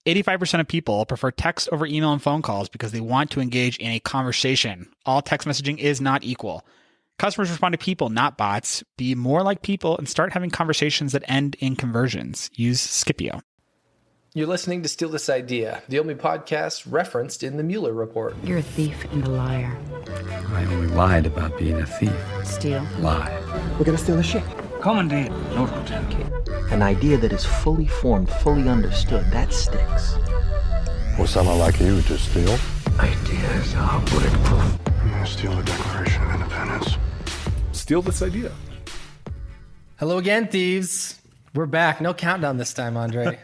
85% of people prefer text over email and phone calls because they want to engage in a conversation. All text messaging is not equal. Customers respond to people, not bots. Be more like people and start having conversations that end in conversions. Use Scipio. You're listening to Steal This Idea, the only podcast referenced in the Mueller report. You're a thief and a liar. I only lied about being a thief. Steal. Lie. We're gonna steal the ship. Commandant, Lord Lieutenant. An idea that is fully formed, fully understood, that sticks. For someone like you to steal? Ideas are bulletproof. I'm gonna steal the Declaration of Independence. Steal This Idea. Hello again, thieves. We're back. No countdown this time, Andre.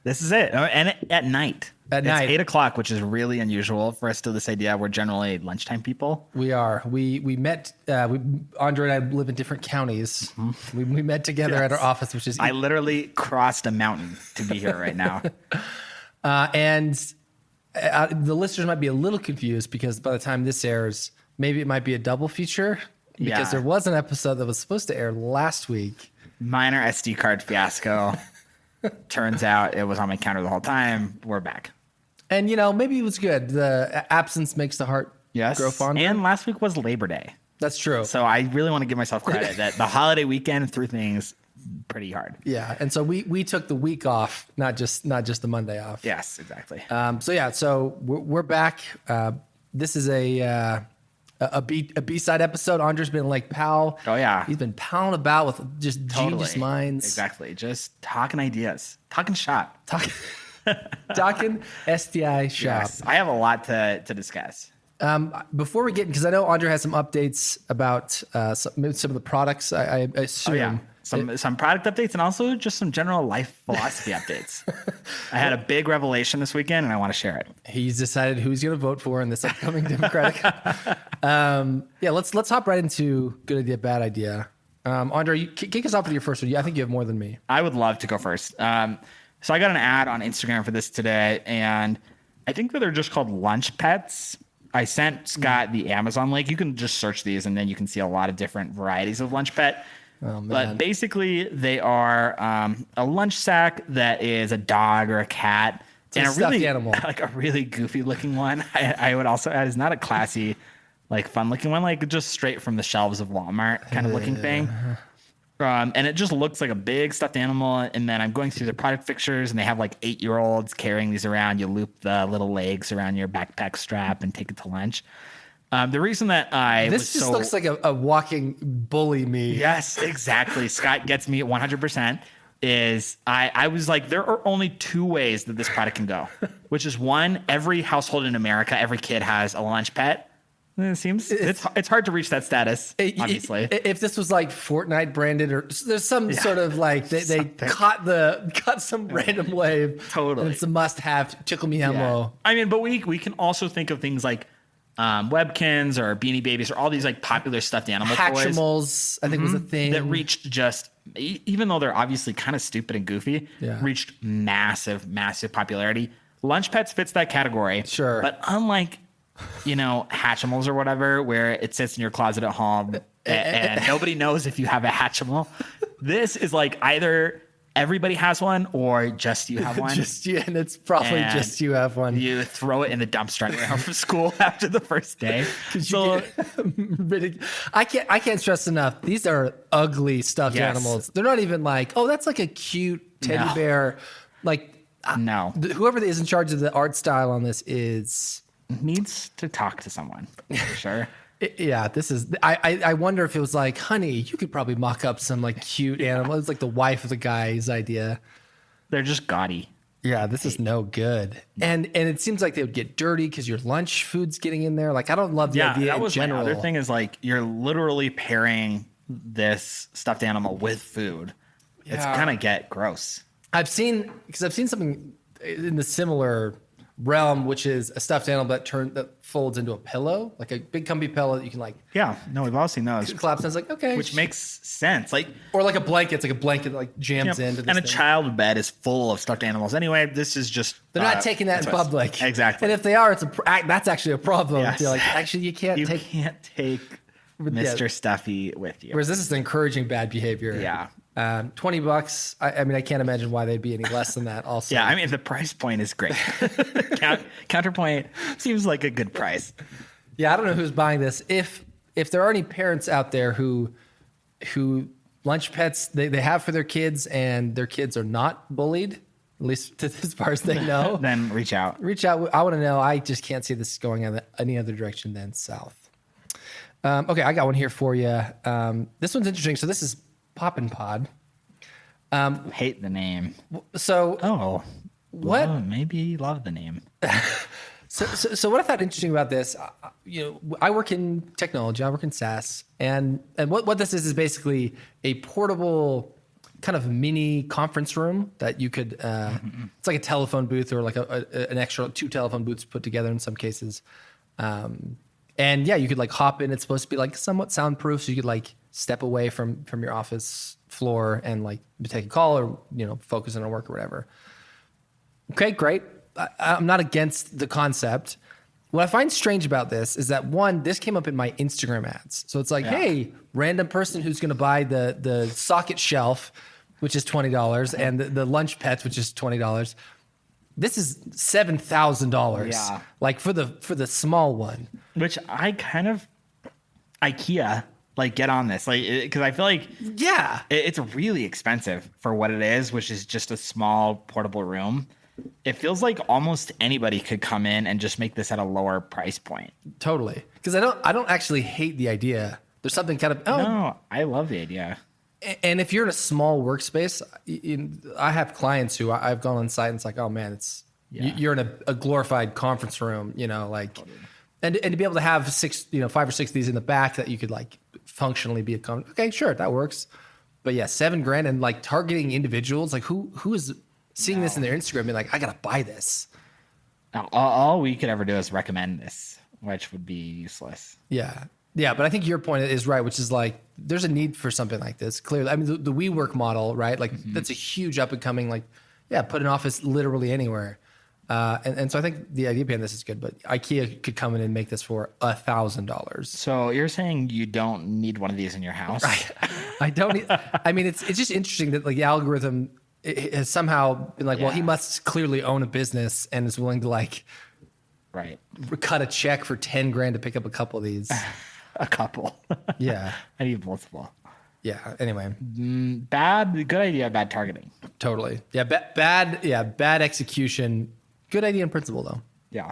This is it. And at night. At night. It's 8 o'clock, which is really unusual for us to this idea. We're generally lunchtime people. We are. We met, Andre and I live in different counties. Mm-hmm. We met together at our office, which is... I literally crossed a mountain to be here right now. And the listeners might be a little confused because by the time this airs, maybe it might be a double feature because there was an episode that was supposed to air last week. Minor SD card fiasco. Turns out it was on my counter the whole time. We're back. And, maybe it was good. The absence makes the heart grow fonder. And last week was Labor Day. That's true. So I really want to give myself credit that the holiday weekend threw things pretty hard. Yeah. And so we took the week off, not just the Monday off. Yes, exactly. So we're back. This is a B-side episode. Andre's been like pal. Oh, yeah. He's been palling about with just genius minds. Exactly. Just talking ideas. Talking shop. Talking STI shop. Yes. I have a lot to discuss. Before we get, because I know Andre has some updates about some of the products, I assume. Oh, yeah. Some product updates and also just some general life philosophy updates. I had a big revelation this weekend and I want to share it. He's decided who he's going to vote for in this upcoming Democratic. Let's hop right into good idea, bad idea. Andre, kick us off with your first one. I think you have more than me. I would love to go first. So I got an ad on Instagram for this today, and I think that they're just called LunchPets. I sent Scott the Amazon link. You can just search these, and then you can see a lot of different varieties of LunchPet. Oh, man. But basically, they are a lunch sack that is a dog or a cat. It's and a stuffed really, animal. Like a really goofy looking one. I would also add is not a classy, like fun looking one, like just straight from the shelves of Walmart kind of looking thing. And it just looks like a big stuffed animal. And then I'm going through the product pictures, and they have like 8-year-olds carrying these around. You loop the little legs around your backpack strap and take it to lunch. The reason that this just looks like a walking bully me. Yes, exactly. Scott gets me 100%. Is I was like, there are only 2 ways that this product can go, which is one, every household in America, every kid has a lunch pet. It seems it's hard to reach that status, obviously. If this was like Fortnite branded, or there's some sort of like they caught some random wave. Totally, and it's a must-have. Tickle me Elmo. Yeah. I mean, but we can also think of things like Webkins or Beanie Babies or all these like popular stuffed animal Hatchimals, I think was a thing that reached just, even though they're obviously kind of stupid and goofy, reached massive popularity. LunchPets fits that category, sure, but unlike Hatchimals or whatever, where it sits in your closet at home and nobody knows if you have a Hatchimal. This is like either everybody has one or just you have one. Just you, and it's probably just you have one. You throw it in the dumpster on your way home from school after the first day. So I can't stress enough. These are ugly stuffed animals. They're not even like, oh, that's like a cute teddy bear. Like, no. Whoever is in charge of the art style on this needs to talk to someone, for sure. This is. I wonder if it was like, honey, you could probably mock up some like cute animal. It's like the wife of the guy's idea. They're just gaudy. Yeah, this is no good. And it seems like they would get dirty because your lunch food's getting in there. Like, I don't love the idea that was in general. My other thing is like you're literally pairing this stuffed animal with food. Yeah. It's gonna get gross. I've seen something in the similar realm, which is a stuffed animal that folds into a pillow, like a big comfy pillow that you can like. Yeah, no, we've all seen those. Collapse. And I was like, okay, which makes sense. Like, or like a blanket. It's like a blanket that like jams into this and a thing. child bed is full of stuffed animals. Anyway, this is just they're not taking that in public. Exactly. And if they are, that's actually a problem. Yes. You're like, actually, you can't take Mr. Stuffy with you. Whereas this is encouraging bad behavior. Yeah. $20. I mean, I can't imagine why they'd be any less than that. Also, Yeah, I mean, the price point is great. Counterpoint seems like a good price. yeah, I don't know who's buying this. If there are any parents out there who LunchPets they have for their kids and their kids are not bullied, at least as far as they know, Then reach out. I want to know. I just can't see this going in any other direction than south. Okay, I got one here for you. This one's interesting. So this is PoppinPod. Hate the name. So What? Well, maybe you love the name. So what I found interesting about this, I work in technology, I work in SaaS, and what this is basically a portable kind of mini conference room that you could, it's like a telephone booth or like an extra 2 telephone booths put together in some cases. And yeah, you could like hop in. It's supposed to be like somewhat soundproof, so you could like step away from your office floor and like take a call or focus on work or whatever. Okay, great. I'm not against the concept. What I find strange about this is that one, this came up in my Instagram ads. So it's like, hey, random person who's going to buy the socket shelf, which is $20, and the LunchPets, which is $20. This is $7,000. Yeah. Like for the small one. Which I kind of IKEA like get on this, like, because I feel like it's really expensive for what it is, which is just a small portable room. It feels like almost anybody could come in and just make this at a lower price point. Totally, because I don't actually hate the idea. There's something kind of no, I love the idea. And if you're in a small workspace, I have clients who I've gone on site and it's like, oh man, you're in a glorified conference room, like, and to be able to have 5 or 6 of these in the back that you could like functionally be okay, sure, that works. But yeah, $7,000 and like targeting individuals, like who is seeing this in their Instagram and being like, I gotta buy this. Now, all we could ever do is recommend this, which would be useless. Yeah. Yeah, but I think your point is right, which is like there's a need for something like this. Clearly, I mean the WeWork model, right? Like that's a huge up and coming. Like, yeah, put an office literally anywhere. And so I think the idea behind this is good. But IKEA could come in and make this for $1,000. So you're saying you don't need one of these in your house? I don't need. I mean, it's just interesting that like the algorithm has somehow been like, well, he must clearly own a business and is willing to like, cut a check for $10,000 to pick up a couple of these. A couple. Yeah. I need multiple. Yeah. Anyway. Good idea. Bad targeting. Totally. Yeah. Bad execution. Good idea in principle, though. Yeah.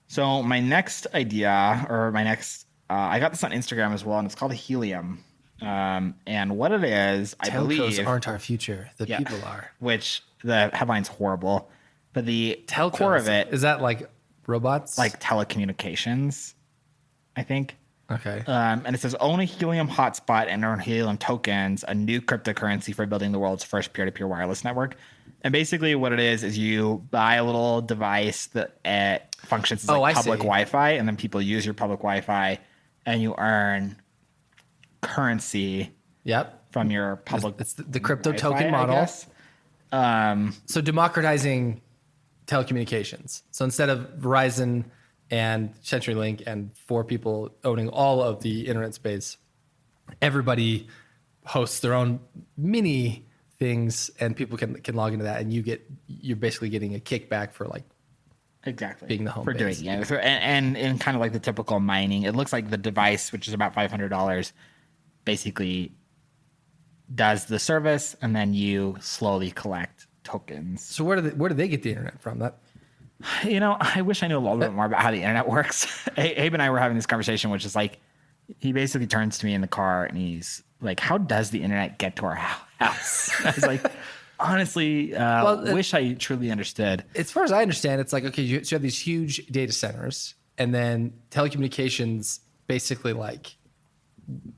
So my next idea, I got this on Instagram as well, and it's called helium. And what it is, I believe, telcos aren't our future. The people are. Which the headline's horrible, but the telcos, core of it is that like robots, like telecommunications, I think. Okay. And it says own a helium hotspot and earn helium tokens, a new cryptocurrency for building the world's first peer-to-peer wireless network. And basically what it is you buy a little device that functions as like public Wi-Fi, and then people use your public Wi-Fi and you earn currency from your public it's the crypto Wi-Fi, token model. So democratizing telecommunications. So instead of Verizon and CenturyLink and 4 people owning all of the internet space, everybody hosts their own mini things and people can log into that, and you're basically getting a kickback for like being the home for base. doing and kind of like the typical mining. It looks like the device, which is about $500, basically does the service, and then you slowly collect tokens. So where do they get the internet from? That I wish I knew a little bit more about how the internet works. Abe and I were having this conversation, which is like, he basically turns to me in the car and he's like, how does the internet get to our house? I was like, honestly, wish I truly understood. As far as I understand, it's like, okay, you have these huge data centers, and then telecommunications basically like,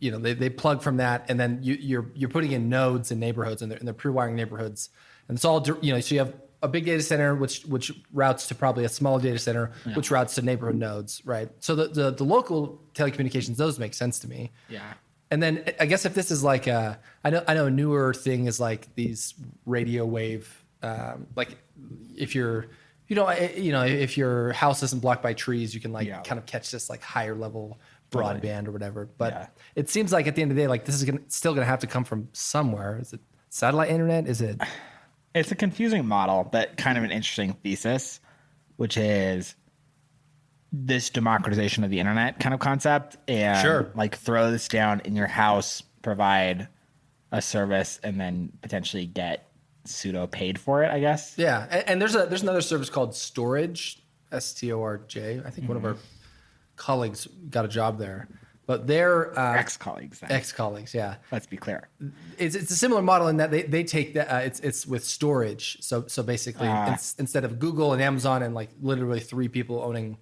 they plug from that, and then you're putting in nodes in neighborhoods, and they're pre-wiring neighborhoods, and it's all, so you have a big data center, which routes to probably a small data center, which routes to neighborhood nodes, right? So the local telecommunications, those make sense to me. Yeah. And then I guess if this is like I know a newer thing is like these radio wave, like if if your house isn't blocked by trees, you can kind of catch this like higher level broadband or whatever. But Yeah. it seems like at the end of the day, like this is still going to have to come from somewhere. Is it satellite internet? Is it? It's a confusing model, but kind of an interesting thesis, which is this democratization of the internet kind of concept, and Sure. like throw this down in your house, provide a service, and then potentially get pseudo paid for it, I guess. Yeah, and there's another service called Storage, STORJ. I think one of our colleagues got a job there, but they're Ex-colleagues. then. ex-colleagues. Yeah, Let's be clear. it's a similar model in that they take that it's with storage. So basically, instead of Google and Amazon and like literally 3 people owning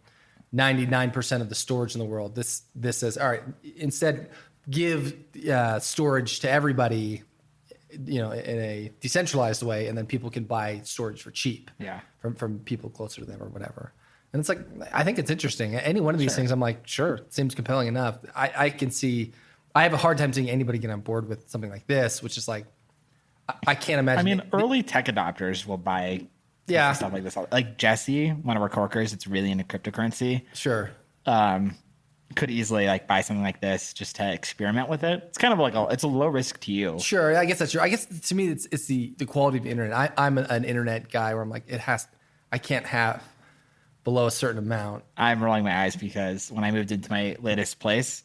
99% of the storage in the world, this says, all right, instead give storage to everybody, in a decentralized way, and then people can buy storage for cheap. Yeah. From people closer to them or whatever. And it's like, I think it's interesting. Any one of these things, I'm like, sure, it seems compelling enough. I can see, I have a hard time seeing anybody get on board with something like this, which is like, I can't imagine. I mean, early tech adopters will buy stuff like this. Like Jesse, one of our coworkers, that's really into cryptocurrency. Sure. Could easily like buy something like this just to experiment with it. It's kind of like it's a low risk to you. Sure, I guess that's true. I guess to me, it's the quality of the internet. I'm an internet guy where I'm like, I can't have below a certain amount. I'm rolling my eyes because when I moved into my latest place,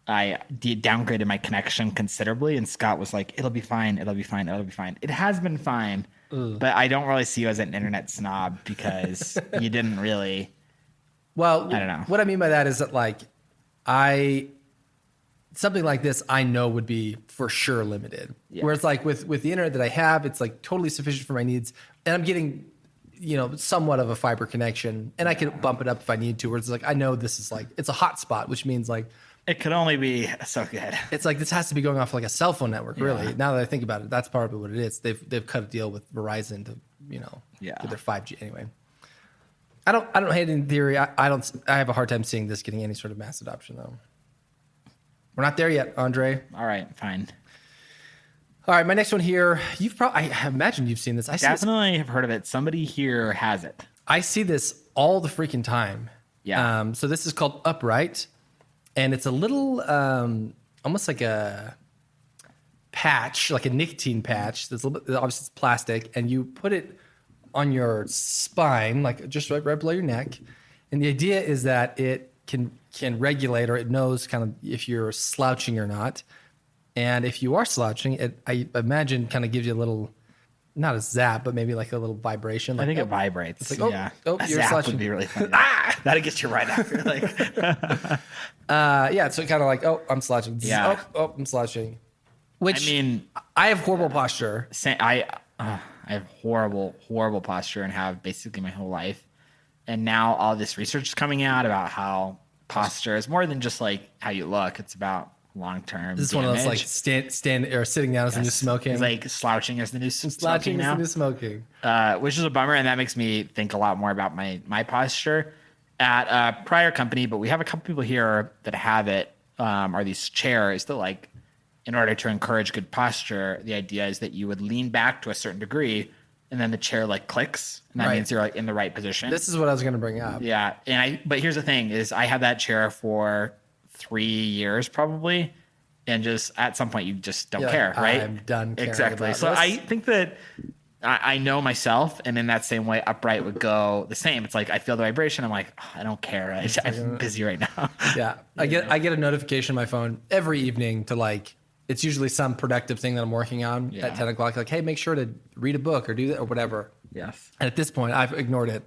I downgraded my connection considerably, and Scott was like, "It'll be fine. It'll be fine. It'll be fine." It has been fine, but I don't really see you as an internet snob because you didn't really. Well, I don't know. What I mean by that is that like something like this I know would be for sure limited. Yeah. Whereas like with the internet that I have, it's like totally sufficient for my needs, and I'm getting somewhat of a fiber connection, and I can bump it up if I need to. Where it's like I know this is like it's a hotspot, which means like It could only be so good. it's like this has to be going off like a cell phone network. Really, now that I think about it, that's probably what it is. They've cut a deal with Verizon to get their 5G anyway. I don't hate it in theory. I have a hard time seeing this getting any sort of mass adoption though. We're not there yet, Andre. All right, fine. All right, my next one here. I imagine you've seen this. I see Definitely have heard of it. Somebody here has it. I see this all the freaking time. Yeah. So this is called Upright, and it's a little almost like a patch, like a nicotine patch. There's a little bit, obviously it's plastic, and you put it on your spine, like just right below your neck. And the idea is that it can regulate, or it knows kind of if you're slouching or not. And if you are slouching, I imagine kind of gives you a little, not a zap, but maybe like a little vibration. Like, I think it vibrates. It's like, yeah. oh, A you're zap slouching. would be really funny. That'd get you right after. Like, yeah, so kind of like, oh, I'm slouching. Yeah. Oh, I'm slouching. Which, I mean, I have horrible posture. I have horrible posture and have basically my whole life. And now all this research is coming out about how posture is more than just like how you look. It's about long-term This is one of those like stand or sitting down as the new smoking. It's like slouching is the new Slouching smoking is now. the new smoking. Which is a bummer, and that makes me think a lot more about my posture at a prior company. But we have a couple people here that have it. Are these chairs that, like, in order to encourage good posture, the idea is that you would lean back to a certain degree, and then the chair like clicks, and that Right. means you're like in the right position. This is what I was going to bring up. Yeah, but here's the thing: is I had that chair for 3 years probably, and just at some point you just don't You're care, like, right? I'm done caring Exactly. about So this. I think that I know myself, and in that same way, Upright would go the same. It's like I feel the vibration. I'm like, oh, I don't care. I'm busy right now. Yeah, I get a notification on my phone every evening to like. It's usually some productive thing that I'm working on Yeah. at 10 o'clock. Like, hey, make sure to read a book or do that or whatever. Yes, And at this point, I've ignored it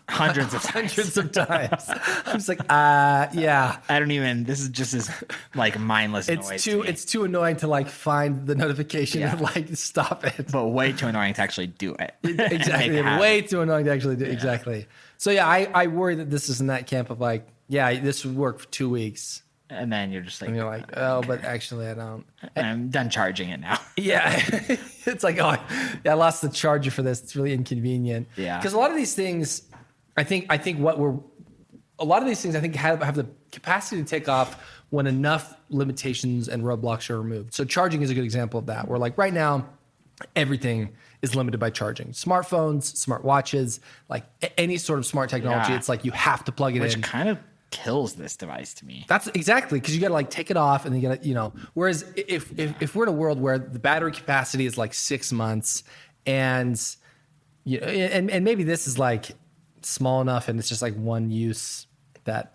hundreds of times. hundreds of times. I'm just like, yeah. I don't even. This is just as like mindless noise. to me. It's too annoying to like find the notification Yeah. and like stop it. but way too annoying to actually do it. and make Exactly. it happen. Way too annoying to actually do. Exactly. So yeah, I worry that this is in that camp of like, yeah, this would work for 2 weeks. And then you're just like, And you're like, oh, but actually I don't. I'm done charging it now. Yeah. It's like, oh, yeah, I lost the charger for this. It's really inconvenient. Yeah. Because a lot of these things, I think have the capacity to take off when enough limitations and roadblocks are removed. So charging is a good example of that, where like right now, everything is limited by charging. Smartphones, smartwatches, like any sort of smart technology, Yeah. it's like you have to plug it Which in. kind of kills this device to me. That's exactly, because you got to like take it off and then you got to, whereas if we're in a world where the battery capacity is like 6 months and, and maybe this is like small enough and it's just like one use that.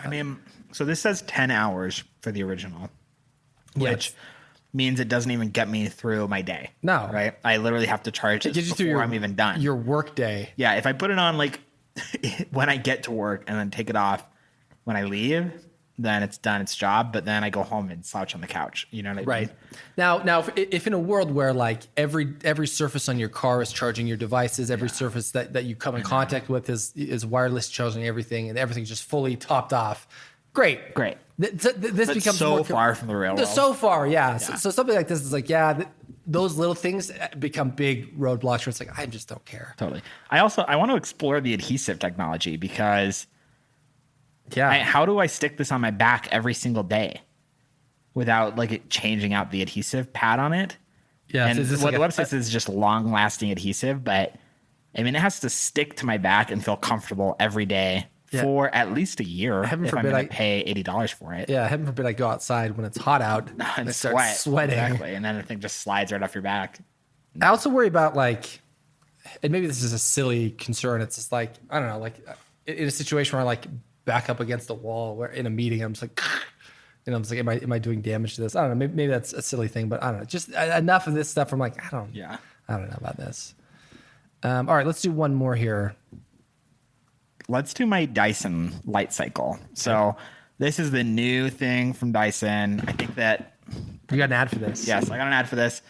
I mean, so this says 10 hours for the original, which Yes. means it doesn't even get me through my day. No. Right? I literally have to charge it Gets you through before I'm even done. your work day. Yeah, if I put it on like when I get to work and then take it off when I leave, then it's done its job. But then I go home and slouch on the couch. You know what I mean? Right. Now, if in a world where like every surface on your car is charging your devices, every surface that you come in contact with is wireless charging everything, and everything's just fully topped off, great. This But becomes so more far from the real world. So far, yeah. So something like this is like, those little things become big roadblocks where it's like, I just don't care. Totally. I want to explore the adhesive technology because how do I stick this on my back every single day without like it changing out the adhesive pad on it? Yeah. And so is this what like the website says is just long lasting adhesive, but I mean, it has to stick to my back and feel comfortable every day for at least a year. Heaven if forbid I'm going I- to pay $80 for it. Yeah, heaven forbid I go outside when it's hot out And I start sweating. Exactly. And then the thing just slides right off your back. I also worry about like, and maybe this is a silly concern. It's just like, I don't know, like in a situation where I like back up against the wall where in a meeting, I'm just like, I'm just like, am I doing damage to this? I don't know. Maybe that's a silly thing, but I don't know. Just enough of this stuff. I'm like, I don't know about this. All right, let's do one more here. Let's do my Dyson Lightcycle. So this is the new thing from Dyson. I think that You got an ad for this. yes, I got an ad for this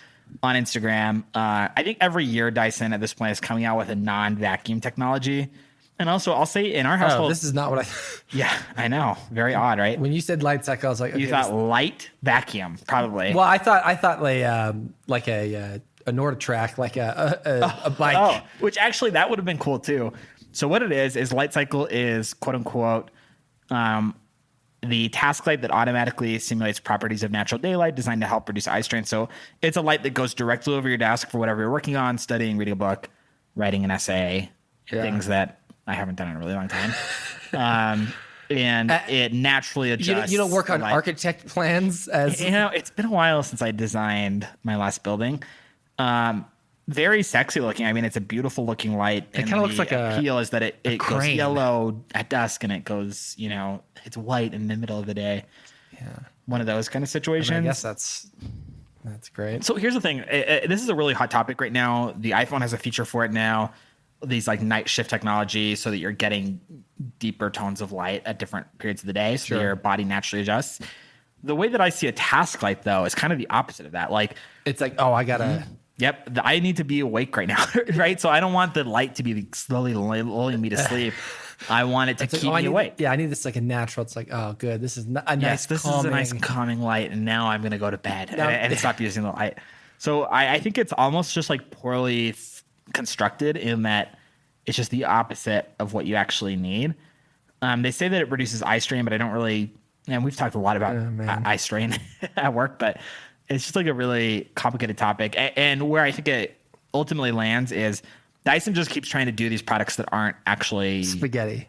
on Instagram. I think every year Dyson at this point is coming out with a non-vacuum technology. And also, I'll say in our Oh, household, this is not what I. yeah, I know, very odd, right? When you said Lightcycle, I was like, okay, You thought light vacuum, probably. well, I thought like a Norditrack, like a bike. Oh, which actually that would have been cool too. So what it is Lightcycle is quote unquote the task light that automatically simulates properties of natural daylight designed to help reduce eye strain. So it's a light that goes directly over your desk for whatever you're working on, studying, reading a book, writing an essay, things that I haven't done in a really long time. And it naturally adjusts. You don't work on the light. architect plans as It's been a while since I designed my last building. Very sexy looking. I mean, it's a beautiful looking light. It kind of looks like a appeal is that it goes crane. yellow at dusk and it goes, it's white in the middle of the day. Yeah. One of those kind of situations. I guess that's great. So here's the thing. This is a really hot topic right now. The iPhone has a feature for it now. These like night shift technology so that you're getting deeper tones of light at different periods of the day. So your body naturally adjusts. The way that I see a task light though is kind of the opposite of that. Like It's like, oh, I gotta. Yep, I need to be awake right now, right? So I don't want the light to be slowly lulling me to sleep. I want it to keep me awake. Yeah, I need this like a natural. It's like, oh, good. This is a nice, Yes, this calming. is a nice calming light, and now I'm going to go to bed and stop using the light. So I think it's almost just like poorly constructed in that it's just the opposite of what you actually need. They say that it reduces eye strain, but I don't really. And we've talked a lot about eye strain at work, but it's just like a really complicated topic. And where I think it ultimately lands is Dyson just keeps trying to do these products that aren't actually Spaghetti.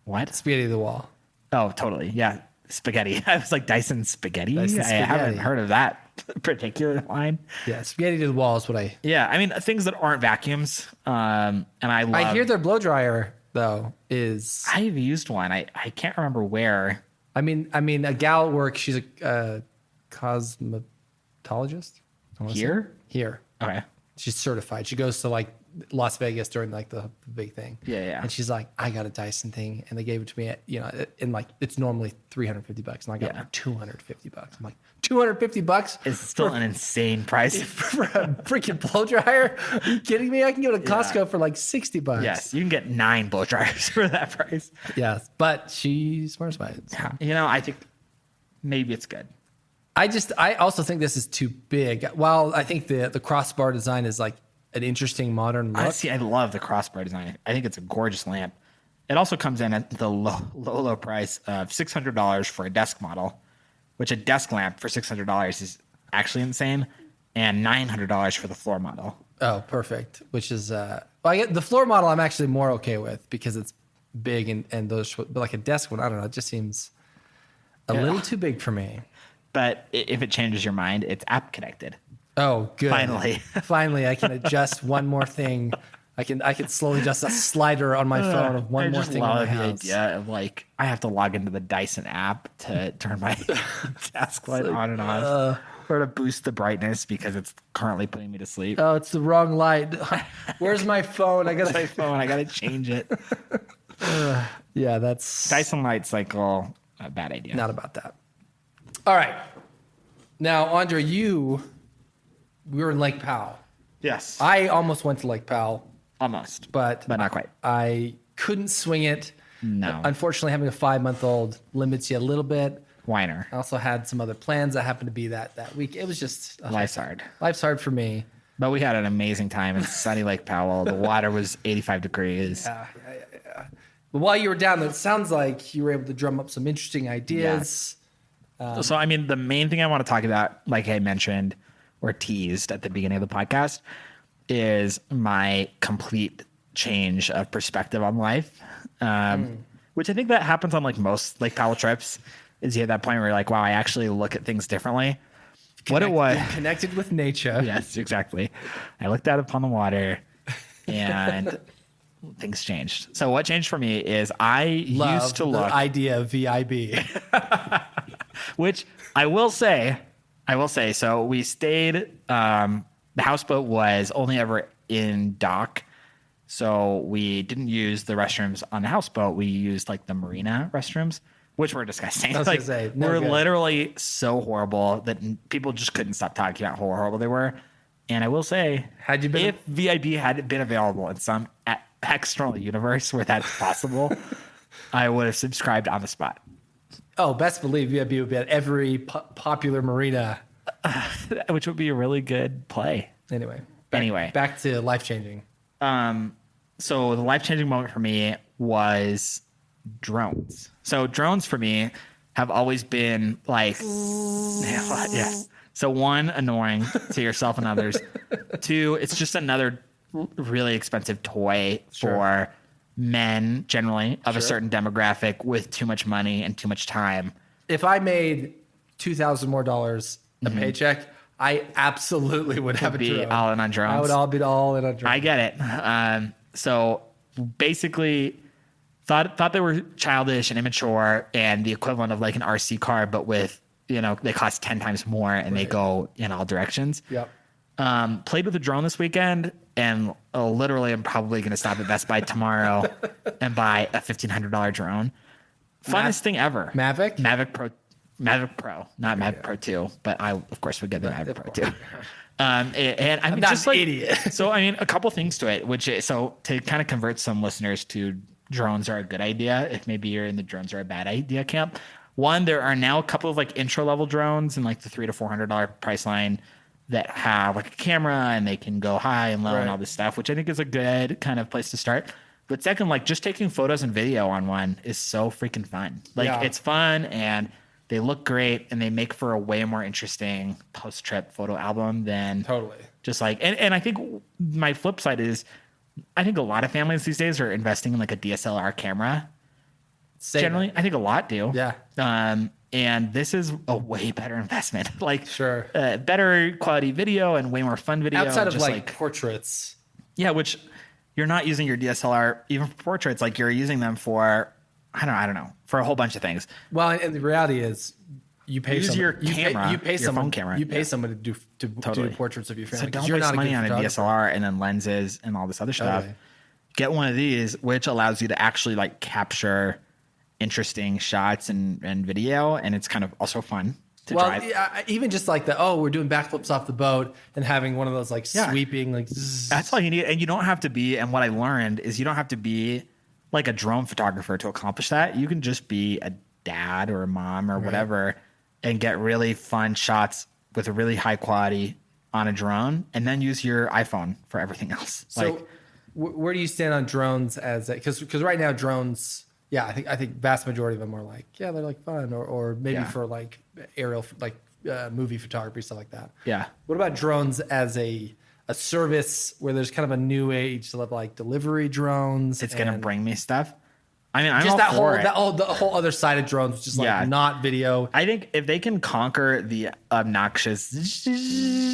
What? Spaghetti to the wall. Oh, totally. Yeah. Spaghetti. I was like, Dyson spaghetti? Dyson I haven't spaghetti. heard of that particular line. Yeah, spaghetti to the wall is what I. Yeah. I mean, things that aren't vacuums. And I love. I hear their blow dryer though is. I've used one. I can't remember where. I mean, a gal at work. She's a cosmetologist. I wanna say. Here. Okay. She's certified. She goes to like Las Vegas during like the big thing. Yeah. And she's like, I got a Dyson thing, and they gave it to me at, and like it's normally $350, and I got like $250. I'm like, $250? It's still an insane price. For a freaking blow dryer? Are you kidding me? I can go to Costco for like $60. Yes. You can get 9 blow dryers for that price. Yes, but she swears by it. So. I think maybe it's good. I also think this is too big. While I think the crossbar design is like an interesting modern look. I love the crossbar design. I think it's a gorgeous lamp. It also comes in at the low price of $600 for a desk model, which a desk lamp for $600 is actually insane, and $900 for the floor model. Oh, perfect. Which is I get the floor model I'm actually more okay with because it's big, and those, but like a desk one, I don't know. It just seems a little too big for me. But if it changes your mind, it's app connected. Oh, good. Finally, I can adjust one more thing. I can slowly adjust a slider on my phone of one more thing. I just love the idea of like I have to log into the Dyson app to turn my task light on and off, or to boost the brightness because it's currently putting me to sleep. Oh, it's the wrong light. Where's my phone? I gotta change it. Yeah, that's Dyson Lightcycle. A bad idea. Not about that. All right. Now, Andre, we were in Lake Powell. Yes. I almost went to Lake Powell. Almost. But not quite. I couldn't swing it. No. Unfortunately, having a 5-month-old limits you a little bit. Whiner. I also had some other plans that happened to be that week. It was just... Life's hard. Life's hard for me. But we had an amazing time in sunny Lake Powell. The water was 85 degrees. Yeah. But while you were down there, it sounds like you were able to drum up some interesting ideas. So, I mean, the main thing I want to talk about, like I mentioned or teased at the beginning of the podcast, is my complete change of perspective on life, which I think that happens on like most Lake Powell trips. Is you at that point where you're like, wow, I actually look at things differently. What it was. Connected with nature. Yes, exactly. I looked out upon the water and things changed. So what changed for me is I used to look. The idea of VIB. Which I will say, so we stayed, the houseboat was only ever in dock. So we didn't use the restrooms on the houseboat. We used like the marina restrooms, which were disgusting. I was like, gonna say, we're literally so horrible that people just couldn't stop talking about how horrible they were. And I will say, if VIB had been available in some external universe where that's possible, I would have subscribed on the spot. Oh, best believe VIB would be at every popular marina. Which would be a really good play. Anyway. Back to life-changing. So the life-changing moment for me was drones. So drones for me have always been like, yeah. So one, annoying to yourself and others. Two, it's just another really expensive toy for men generally of a certain demographic with too much money and too much time. If I made $2,000 more a paycheck, I absolutely would have a drone. All in on drones. I would be all in on drones. I get it. So basically thought they were childish and immature and the equivalent of like an RC car, but with, they cost 10 times more and they go in all directions. Yep. Played with a drone this weekend and literally I'm probably going to stop at Best Buy tomorrow and buy a $1,500 drone. Funnest thing ever. Mavic Pro, not Mavic Pro 2, but I of course would get the Mavic Pro 2. And I mean, not just an like, idiot. So, I mean, a couple things to it, so to kind of convert some listeners to drones are a good idea. If maybe you're in the drones are a bad idea camp. One, there are now a couple of like intro level drones in like the $300 to $400 price line that have like a camera and they can go high and low and all this stuff, which I think is a good kind of place to start. But second, like just taking photos and video on one is so freaking fun. Like it's fun and they look great and they make for a way more interesting post-trip photo album than just like, and I think my flip side is I think a lot of families these days are investing in like a DSLR camera. Generally, I think a lot do. Yeah. And this is a way better investment. Like Sure. Better quality video and way more fun video. Outside of just like portraits. Yeah, which you're not using your DSLR even for portraits. Like you're using them for, I don't know, for a whole bunch of things. Well, and the reality is you pay your camera, you pay your someone, phone camera. You pay someone to do portraits of your family. So don't you're waste not money a on a DSLR and then lenses and all this other stuff. Get one of these, which allows you to actually like capture interesting shots and video, and it's kind of also fun to drive. Even just like we're doing backflips off the boat and having one of those like sweeping like zzz. That's all you need. And you don't have to be, and what I learned is you don't have to be like a drone photographer to accomplish that. You can just be a dad or a mom or whatever and get really fun shots with a really high quality on a drone and then use your iPhone for everything else. So where do you stand on drones because right now drones, I think vast majority of them are like, they're like fun or maybe for like aerial, like movie photography, stuff like that. Yeah. What about drones as a service where there's kind of a new age of like delivery drones? It's going to bring me stuff. I mean, I'm just all for it. the whole other side of drones, which is like Yeah. not video. I think if they can conquer the obnoxious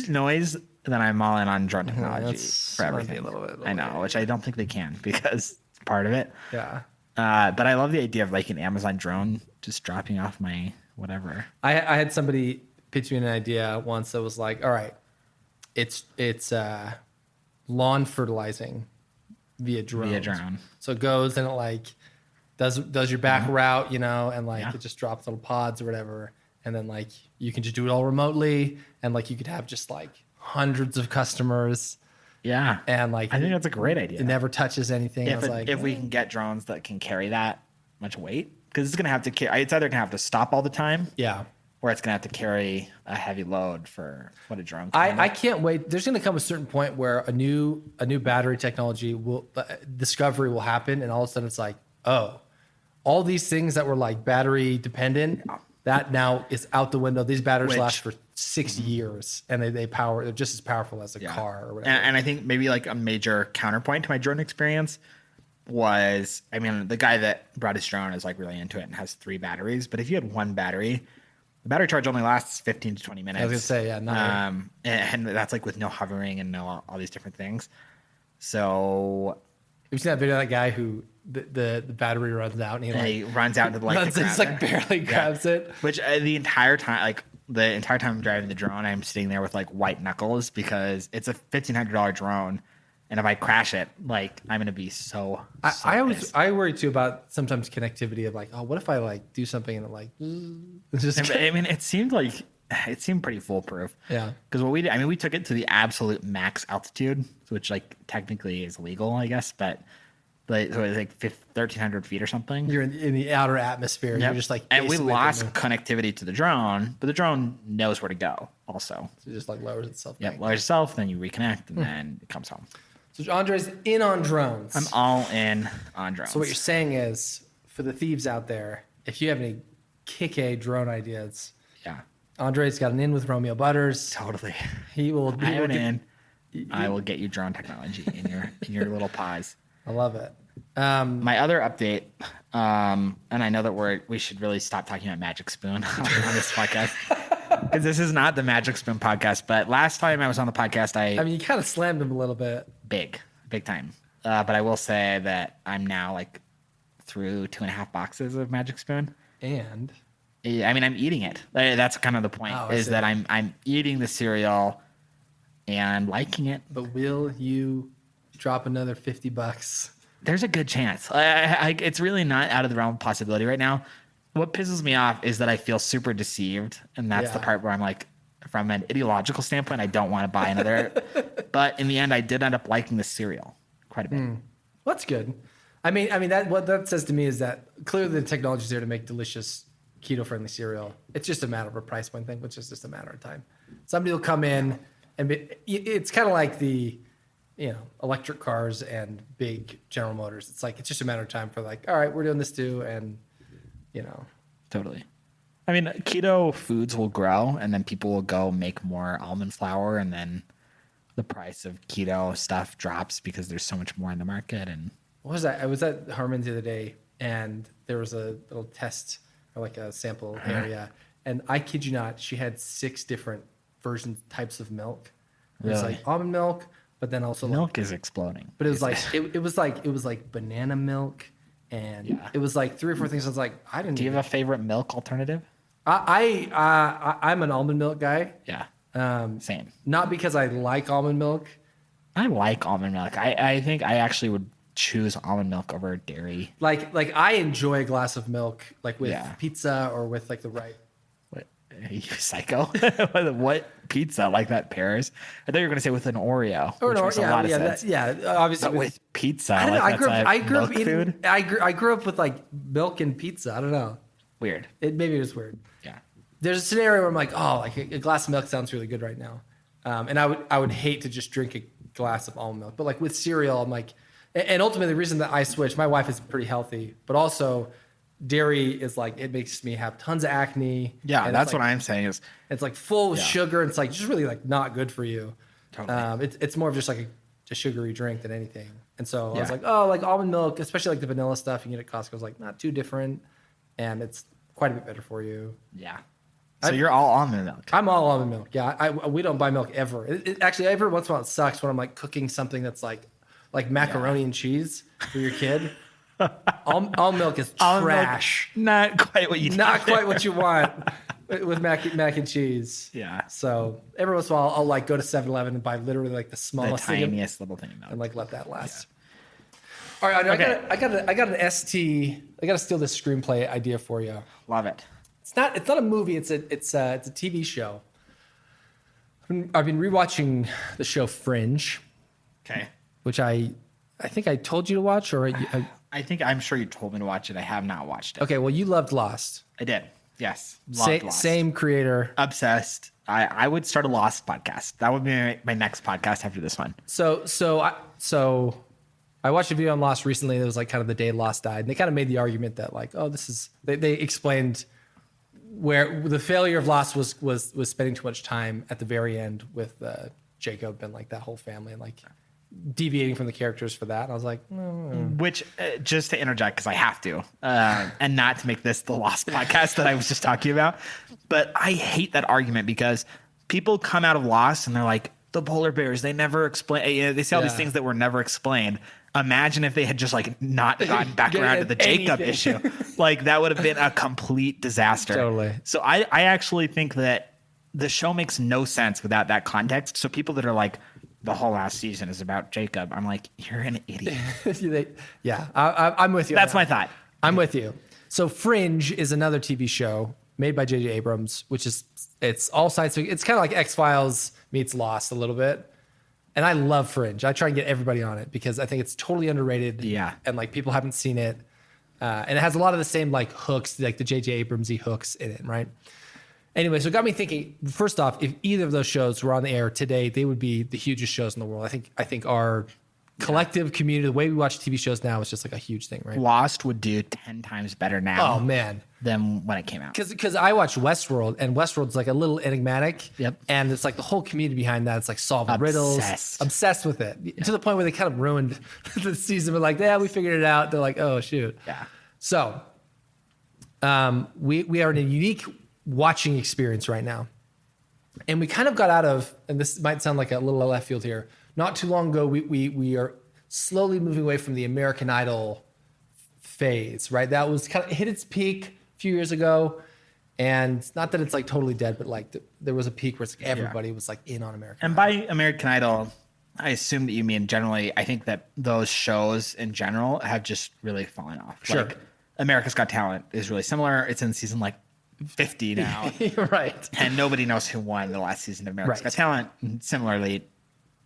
noise, then I'm all in on drone technology that's for might be everything. a little bit I know, which I don't think they can because it's part of it. Yeah. But I love the idea of like an Amazon drone just dropping off my whatever. I had somebody pitch me an idea once that was like, all right, it's lawn fertilizing via drone. So it goes and it like does your back route, you know, and like it just drops little pods or whatever. And then like you can just do it all remotely, and like you could have just like hundreds of customers. Yeah. And like I think that's a great idea. It never touches anything. I was If we can get drones that can carry that much weight, because it's gonna have to carry. It's either gonna have to stop all the time, yeah. or it's gonna have to carry a heavy load for what a drone. I can't wait. There's going to come a certain point where a new battery technology discovery will happen, and all of a sudden it's like, oh, all these things that were like battery dependent, that now is out the window. These batteries last for 6 years, and they're just as powerful as a car or whatever. And I think maybe like a major counterpoint to my drone experience was, I mean, the guy that brought his drone is like really into it and has 3 batteries. But if you had 1 battery, the battery charge only lasts 15 to 20 minutes. I was gonna say, yeah, not and that's like with no hovering and no all these different things. So you've seen that video of that guy who the battery runs out and he runs out into the light. just like barely grabs it. Which the entire time I'm driving the drone, I'm sitting there with like white knuckles because it's a $1,500 drone. And if I crash it, like I'm gonna be so I worry too about sometimes connectivity of like, oh, what if I like do something and it like it's just I mean, it seemed pretty foolproof. Yeah. Because we took it to the absolute max altitude, which like technically is legal, I guess, but so it was like 1,300 feet or something. You're in the outer atmosphere. Yep. You're just like, and we basically lost connectivity to the drone, but the drone knows where to go. Also, so it just like lowers itself. Yeah, lowers itself, then you reconnect, and then it comes home. So Andre's in on drones. I'm all in on drones. So what you're saying is, for the thieves out there, if you have any kick-a drone ideas, yeah, Andre's got an in with Romeo Butters. Totally. He will. I have an in. I will get you drone technology in your little paws. I love it. My other update, and I know that we should really stop talking about Magic Spoon on this podcast, because this is not the Magic Spoon podcast. But last time I was on the podcast, I mean, you kind of slammed him a little bit. Big time. But I will say that I'm now like through 2.5 boxes of Magic Spoon. And I mean, I'm eating it. That's kind of the point, is that I'm eating the cereal and liking it. But will you drop another $50? There's a good chance. It's really not out of the realm of possibility right now. What pisses me off is that I feel super deceived, and that's the part where I'm like, from an ideological standpoint, I don't want to buy another. But in the end, I did end up liking the cereal quite a bit. Well, that's good. I mean, that what that says to me is that clearly the technology is there to make delicious keto-friendly cereal. It's just a matter of a price point thing, which is just a matter of time. Somebody will come in, and it's kind of like the electric cars and big General Motors. It's like, it's just a matter of time for like, all right, we're doing this too. And, Totally. I mean, keto foods will grow, and then people will go make more almond flour, and then the price of keto stuff drops because there's so much more in the market. And what was that? I was at Harmon's the other day, and there was a little test or like a sample area. And I kid you not, she had 6 different types of milk. It was like almond milk, but then also milk is exploding. But it was like it was like banana milk, and it was like 3 or 4 things. I was like, I didn't. Do you have a favorite milk alternative? I'm an almond milk guy. Yeah. Same. Not because I like almond milk. I like almond milk. I think I actually would choose almond milk over dairy. Like I enjoy a glass of milk, like with pizza or with like the right. What? Are you psycho? What pizza like that pairs? I thought you were going to say with an Oreo. Or which makes a lot of sense. Obviously But with pizza. I grew up eating food. I grew up with like milk and pizza. I don't know. Weird. Maybe it was weird. Yeah. There's a scenario where I'm like, oh, like a glass of milk sounds really good right now, and I would hate to just drink a glass of almond milk. But like with cereal, I'm like, and ultimately the reason that I switched, my wife is pretty healthy, but also dairy is like, it makes me have tons of acne. Yeah, and that's what I'm saying is it's like full of sugar, and it's like just really like not good for you. Totally. It's more of just like a sugary drink than anything. And so I was Yeah. like, oh, like almond milk, especially like the vanilla stuff you get at Costco, is like not too different, and it's quite a bit better for you. Yeah. So you're all almond milk. I'm all almond milk. Yeah, we don't buy milk ever. Actually, every once in a while it sucks when I'm like cooking something that's like macaroni and cheese for your kid. Almond milk is Almond milk, trash. not quite what you need. Not quite what you want with mac and cheese. Yeah. So every once in a while I'll like go to 7-Eleven and buy literally like the The smallest thing tiniest little thing of milk. and like let that last. All right, I got an ST. I got to steal this screenplay idea for you. Love it. It's not a movie. It's a TV show. I've been rewatching the show Fringe, Okay. which I think I told you to watch, or I'm sure you told me to watch it. I have not watched it. okay. Well, you loved Lost. I did. Yes. Loved Lost. Same creator. Obsessed. I would start a Lost podcast. That would be my next podcast after this one. So I watched a video on Lost recently. It was like kind of the day Lost died. And they kind of made the argument that like, oh, this is they explained where the failure of Lost was spending too much time at the very end with Jacob and like that whole family and like deviating from the characters for that. And I was like, Which, just to interject, because I have to, and not to make this the Lost podcast that I was just talking about, but I hate that argument because people come out of Lost and they're like, the polar bears, they never explain. They say all these things that were never explained. Imagine if they had just like not gotten back around to the Jacob issue. Like that would have been a complete disaster. Totally. So I actually think that the show makes no sense without that context. So people that are like, the whole last season is about Jacob, I'm like, you're an idiot. I'm with you. That's my thought. I'm with you. So Fringe is another TV show made by J.J. Abrams, which is it's all science fiction. It's kind of like X-Files meets Lost a little bit. And I love Fringe. I try and get everybody on it because I think it's totally underrated. Yeah. And like people haven't seen it. And it has a lot of the same like hooks, like the J.J. Abrams-y hooks in it, right? Anyway, so it got me thinking, first off, if either of those shows were on the air today, they would be the hugest shows in the world. I think our collective community, the way we watch TV shows now is just like a huge thing, right? Lost would do 10 times better now. Oh, man. Than when it came out. Because I watch Westworld, and Westworld's like a little enigmatic. Yep. And it's like the whole community behind that. It's like solving riddles. Obsessed with it. Yeah. To the point where they kind of ruined the season. We're like, yeah, we figured it out. They're like, oh, shoot. Yeah. So we are in a unique watching experience right now. And we kind of got out of, and this might sound like a little left field here, not too long ago, we are slowly moving away from the American Idol phase, right? That was kind of hit its peak a few years ago. And not that it's like totally dead, but like there was a peak where it's like everybody was like in on American And Idol. by American Idol, I assume that you mean generally, I think that those shows in general have just really fallen off. Sure. Like America's Got Talent is really similar. It's in season like 50 now. Right. And nobody knows who won the last season of America's Right. Got Talent. And similarly,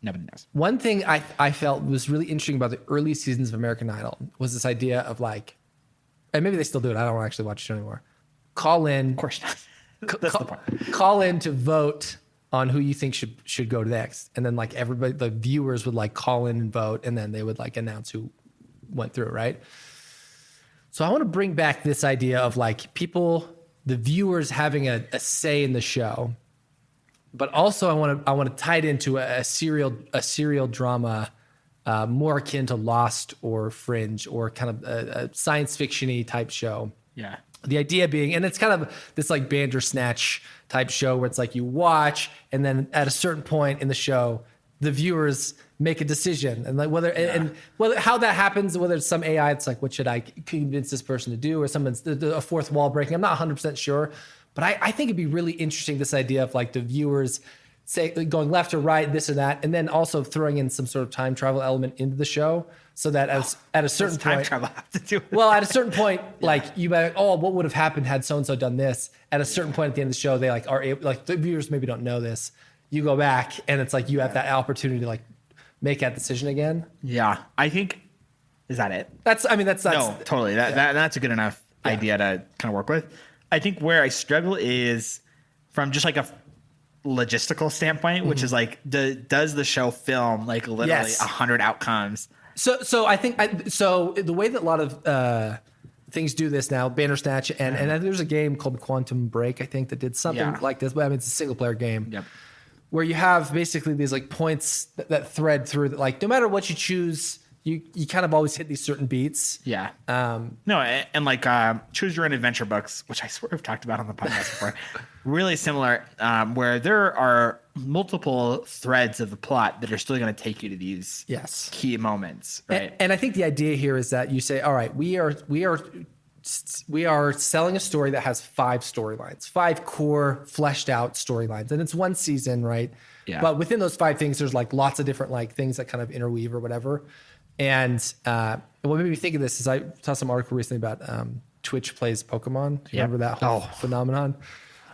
nobody knows. One thing I felt was really interesting about the early seasons of American Idol was this idea of like, and maybe they still do it. I don't actually watch the show anymore. Call in. Of course not. That's the point. Call in to vote on who you think should go next. And then like everybody, the viewers would like call in and vote, and then they would like announce who went through, right? So I want to bring back this idea of like people, the viewers having a say in the show, but also I want to tie it into a serial drama, more akin to Lost or Fringe or kind of a science fiction-y type show. Yeah. The idea being, and it's kind of this like Bandersnatch type show where it's like you watch, and then at a certain point in the show, the viewers make a decision, and like whether how that happens, whether it's some AI, it's like what should I convince this person to do, or someone's a fourth wall breaking. I'm not 100% sure, but I think it'd be really interesting, this idea of like the viewers say going left or right, this or that, and then also throwing in some sort of time travel element into the show, so that at a certain time point, travel have to do with well, at a certain point, like you might, what would have happened had so and so done this? At a certain point at the end of the show, they like are able, like the viewers maybe don't know this. You go back, and it's like you have that opportunity to like make that decision again. Yeah, I think is that it? That's No, totally. That's a good enough idea to kind of work with. I think where I struggle is from just like a logistical standpoint, which is like, does the show film like literally 100 outcomes? So I think the way that a lot of things do this now, Bandersnatch, and there's a game called Quantum Break, I think, that did something like this. But I mean, it's a single player game. Yep. where you have basically these like points that thread through that, like no matter what you choose, you kind of always hit these certain beats. Yeah. No, and like choose your own adventure books, which I swear I've talked about on the podcast before, really similar, where there are multiple threads of the plot that are still going to take you to these key moments, right? And I think the idea here is that you say, all right, we are selling a story that has 5 storylines, 5 core fleshed out storylines, and it's one season, right? Yeah. But within those 5 things, there's like lots of different like things that kind of interweave or whatever. And what made me think of this is I saw some article recently about Twitch plays Pokemon. Do you remember that whole phenomenon?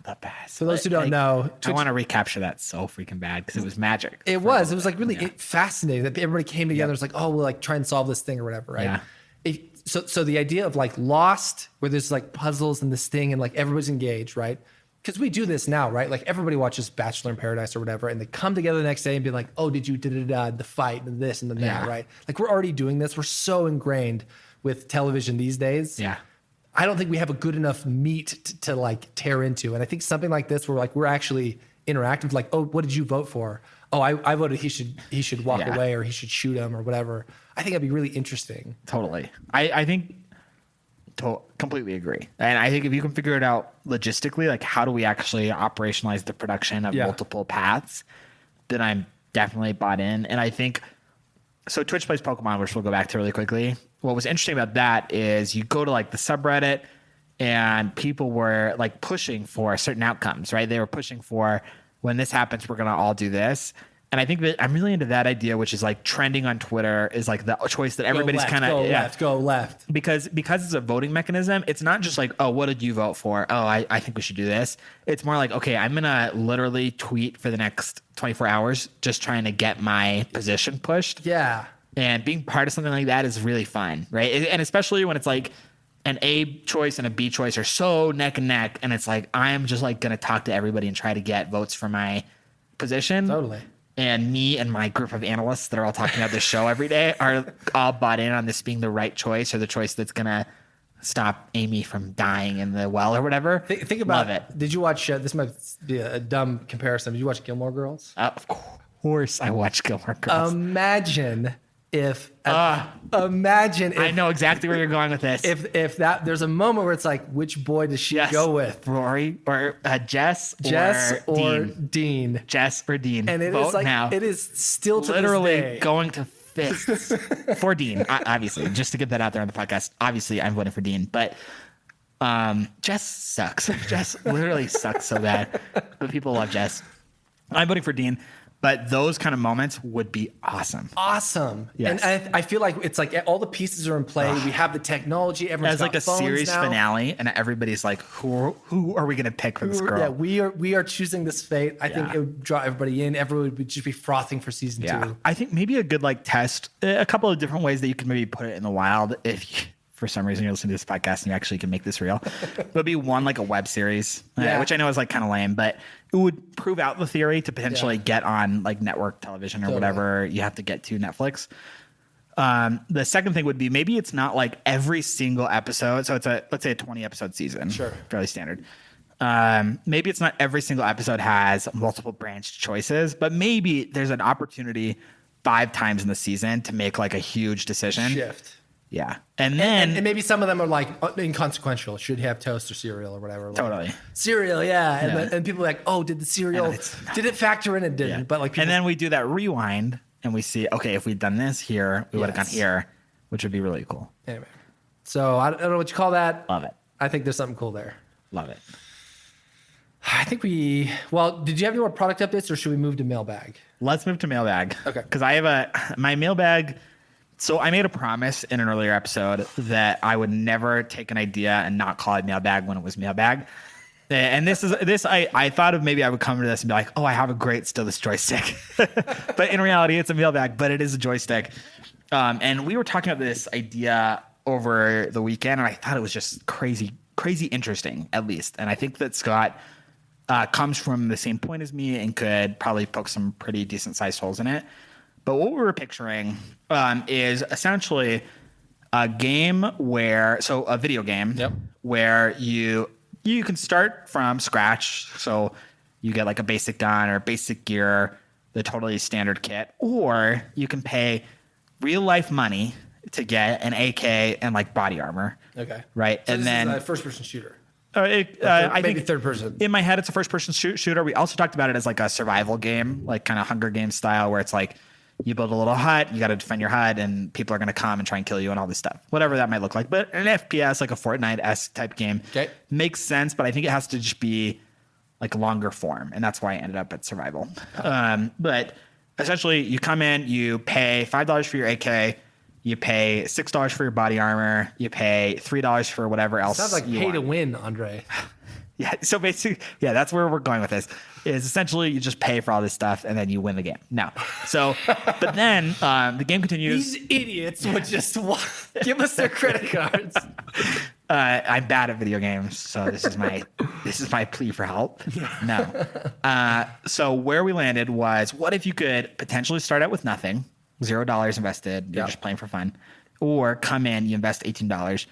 The best. For those who don't know, I want to recapture that so freaking bad because it was magic. It was like really fascinating that everybody came together. It's like, oh, we'll like try and solve this thing or whatever, right? Yeah. So the idea of like Lost, where there's like puzzles and this thing and like everybody's engaged, right? Because we do this now, right? Like everybody watches Bachelor in Paradise or whatever, and they come together the next day and be like, oh, did you the fight and this and then that, right? Like we're already doing this. We're so ingrained with television these days. Yeah. I don't think we have a good enough meat to like tear into. And I think something like this where like we're actually interactive, like, oh, what did you vote for? Oh, I voted he should walk away or he should shoot him or whatever. I think that'd be really interesting. Totally. I think completely agree. And I think if you can figure it out logistically, like how do we actually operationalize the production of multiple paths, then I'm definitely bought in. And I think, so Twitch plays Pokemon, which we'll go back to really quickly. What was interesting about that is you go to like the subreddit and people were like pushing for certain outcomes, right? They were pushing for when this happens, we're going to all do this. And I think that I'm really into that idea, which is like trending on Twitter is like the choice that everybody's kind of go left. Because it's a voting mechanism. It's not just like, oh, what did you vote for? Oh, I think we should do this. It's more like, okay, I'm going to literally tweet for the next 24 hours, just trying to get my position pushed. Yeah. And being part of something like that is really fun, right? And especially when it's like an A choice and a B choice are so neck and neck. And it's like, I'm just like going to talk to everybody and try to get votes for my position. Totally. And me and my group of analysts that are all talking about this show every day are all bought in on this being the right choice or the choice that's going to stop Amy from dying in the well or whatever. Think about Love it. Did you watch, this might be a dumb comparison. Did you watch Gilmore Girls? Of course I watch Gilmore Girls. Imagine if I know exactly where you're going with this. If that there's a moment where it's like, which boy does she go with? Rory or Jess or Dean? Jess or Dean? And it is like now. It is still to literally this day. going to fists for Dean. Obviously, just to get that out there on the podcast. Obviously, I'm voting for Dean, but Jess sucks. Jess literally sucks so bad, but people love Jess. I'm voting for Dean. But those kind of moments would be awesome. Awesome. Yes. And I feel like it's like all the pieces are in play. We have the technology. Everyone's got like a phones series now. finale, and everybody's like, who are we going to pick for this girl? Yeah, we are choosing this fate. I think it would draw everybody in. Everyone would just be frothing for season 2. I think maybe a good like test, a couple of different ways that you can maybe put it in the wild if you, for some reason you're listening to this podcast and you actually can make this real. It would be one like a web series, which I know is like kind of lame, but it would prove out the theory to potentially get on like network television or whatever you have to get to Netflix. The second thing would be maybe it's not like every single episode. So it's let's say a 20 episode season, fairly standard. Maybe it's not every single episode has multiple branched choices, but maybe there's an opportunity 5 times in the season to make like a huge decision. Shift. Yeah. And then and maybe some of them are like inconsequential. Should he have toast or cereal or whatever? Like, totally. Cereal, yeah. And people are like, oh, did the cereal, did it factor in? It didn't. Yeah. But like, and then we do that rewind and we see, okay, if we'd done this here, we would have gone here, which would be really cool. Anyway. So I don't know what you call that. Love it. I think there's something cool there. Love it. I think did you have any more product updates or should we move to mailbag? Let's move to mailbag. Okay. Because I have my mailbag. So I made a promise in an earlier episode that I would never take an idea and not call it mailbag when it was mailbag. And I thought of maybe I would come to this and be like, oh, I have a great stylus joystick. But in reality, it's a mailbag, but it is a joystick. And we were talking about this idea over the weekend, and I thought it was just crazy interesting, at least. And I think that Scott comes from the same point as me and could probably poke some pretty decent sized holes in it. But what we were picturing is essentially a game a video game where you can start from scratch. So you get like a basic gun or basic gear, the totally standard kit, or you can pay real life money to get an AK and like body armor. Okay. Right. So and this then is a first person shooter. I maybe think third person. In my head, it's a first person shooter. We also talked about it as like a survival game, like kind of Hunger Games style, where it's like you build a little hut, you got to defend your hut, and people are going to come and try and kill you and all this stuff, whatever that might look like. But an FPS, like a Fortnite-esque type game, makes sense. But I think it has to just be like longer form, and that's why I ended up at survival. But essentially, you come in, you pay $5 for your AK. You pay $6 for your body armor. You pay $3 for whatever else. Sounds like pay to win, Andre. Yeah. So basically, yeah, that's where we're going with this. Is essentially you just pay for all this stuff and then you win the game. No. So, but then the game continues. These idiots would just give us their credit cards. I'm bad at video games, so this is my plea for help. No. So where we landed was, what if you could potentially start out with nothing? $0 invested. You're just playing for fun. Or come in, you invest $18.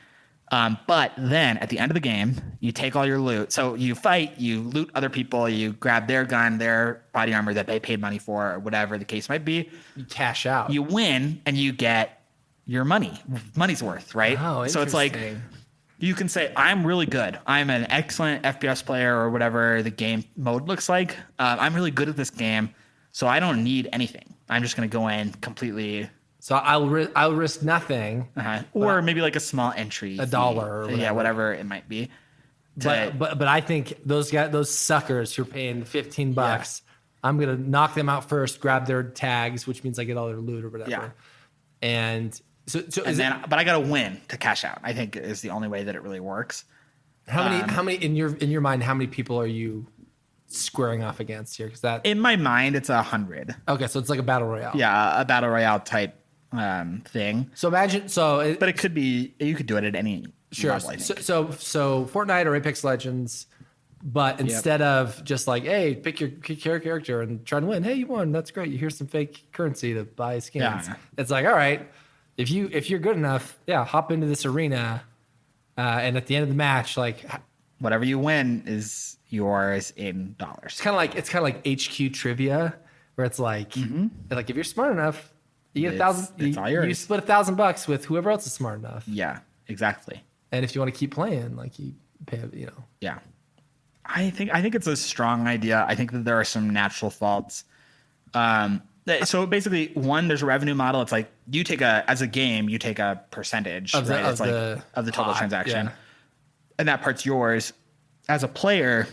But then at the end of the game, you take all your loot. So you fight, you loot other people, you grab their gun, their body armor that they paid money for, or whatever the case might be. You cash out. You win, and you get your money's worth, right? Oh, so it's like you can say, I'm really good. I'm an excellent FPS player, or whatever the game mode looks like. I'm really good at this game, so I don't need anything. I'm just going to go in completely. So I'll risk nothing, or maybe like a small entry, $1 or whatever. whatever it might be. But I think those suckers who are paying $15, I'm gonna knock them out first, grab their tags, which means I get all their loot or whatever. Yeah. And but I got to win to cash out. I think is the only way that it really works. How many in your mind? How many people are you squaring off against here? Because that in my mind, it's 100. Okay, so it's like a battle royale. Yeah, a battle royale type thing. So imagine but it could be, you could do it at any level, I think. So Fortnite or Apex Legends, but instead of just like, hey, pick your character and try and win. Hey, you won. That's great. Here's some fake currency to buy skins. Yeah. It's like, all right, if you're good enough, hop into this arena, and at the end of the match, like whatever you win is yours in dollars. It's kind of like HQ trivia, where it's like, like if you're smart enough, you get $1,000. You split $1,000 with whoever else is smart enough. Yeah, exactly. And if you want to keep playing, like you pay, Yeah, I think it's a strong idea. I think that there are some natural faults. So basically, there's a revenue model. It's like you take as a game, you take a percentage of the total transaction, and that part's yours. As a player,